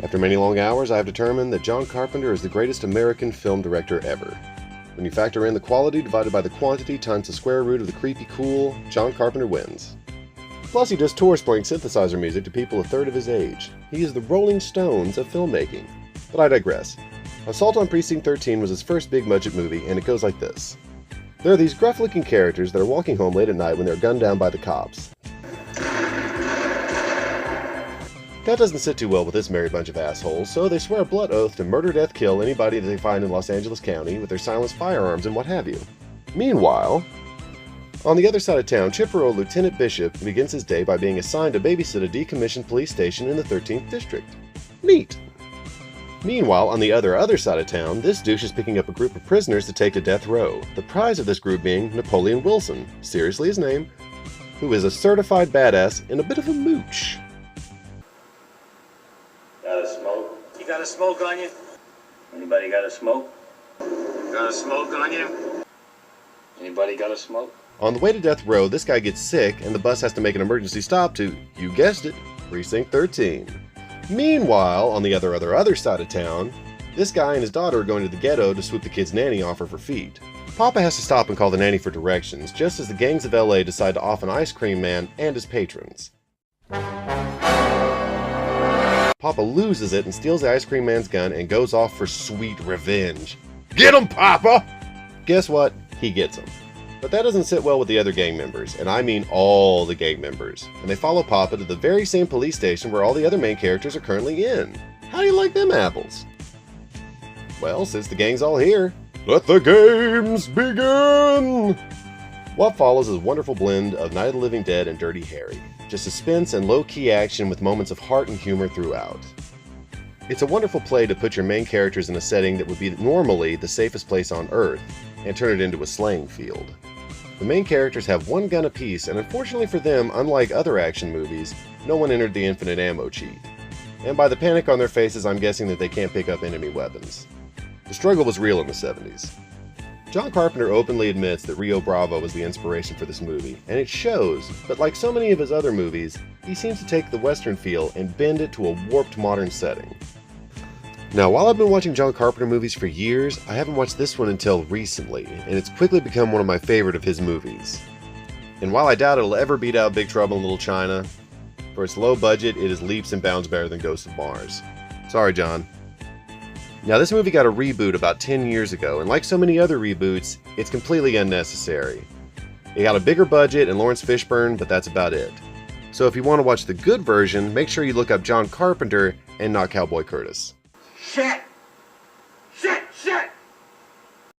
After many long hours, I have determined that John Carpenter is the greatest American film director ever. When you factor in the quality divided by the quantity times the square root of the creepy cool, John Carpenter wins. Plus, he does tours playing synthesizer music to people a third of his age. He is the Rolling Stones of filmmaking. But I digress. Assault on Precinct 13 was his first big-budget movie, and it goes like this. There are these gruff-looking characters that are walking home late at night when they're gunned down by the cops. That doesn't sit too well with this merry bunch of assholes, so they swear a blood oath to murder, death, kill anybody that they find in Los Angeles County with their silenced firearms and what have you. Meanwhile, on the other side of town, chipper-old Lieutenant Bishop begins his day by being assigned to babysit a decommissioned police station in the 13th District. Neat! Meanwhile, on the other side of town, this douche is picking up a group of prisoners to take to death row, the prize of this group being Napoleon Wilson, seriously his name, who is a certified badass and a bit of a mooch. Got a smoke? You got a smoke on you? Anybody got a smoke? Got a smoke on you? Anybody got a smoke? On the way to death row, this guy gets sick and the bus has to make an emergency stop to, you guessed it, Precinct 13. Meanwhile, on the other side of town, this guy and his daughter are going to the ghetto to swoop the kid's nanny off of her feet. Papa has to stop and call the nanny for directions, just as the gangs of LA decide to off an ice cream man and his patrons. Papa loses it and steals the ice cream man's gun and goes off for sweet revenge. Get him, Papa! Guess what? He gets him. But that doesn't sit well with the other gang members, and I mean all the gang members. And they follow Papa to the very same police station where all the other main characters are currently in. How do you like them apples? Well, since the gang's all here, let the games begin! What follows is a wonderful blend of Night of the Living Dead and Dirty Harry. Just suspense and low-key action with moments of heart and humor throughout. It's a wonderful play to put your main characters in a setting that would be normally the safest place on Earth and turn it into a slaying field. The main characters have one gun apiece, and unfortunately for them, unlike other action movies, no one entered the infinite ammo cheat. And by the panic on their faces, I'm guessing that they can't pick up enemy weapons. The struggle was real in the 70s. John Carpenter openly admits that Rio Bravo was the inspiration for this movie, and it shows, but like so many of his other movies, he seems to take the Western feel and bend it to a warped modern setting. Now, while I've been watching John Carpenter movies for years, I haven't watched this one until recently, and it's quickly become one of my favorite of his movies. And while I doubt it'll ever beat out Big Trouble in Little China, for its low budget, it is leaps and bounds better than Ghost of Mars. Sorry, John. Now, this movie got a reboot about 10 years ago, and like so many other reboots, it's completely unnecessary. It got a bigger budget and Lawrence Fishburne, but that's about it. So if you want to watch the good version, make sure you look up John Carpenter and not Cowboy Curtis. Shit! Shit! Shit!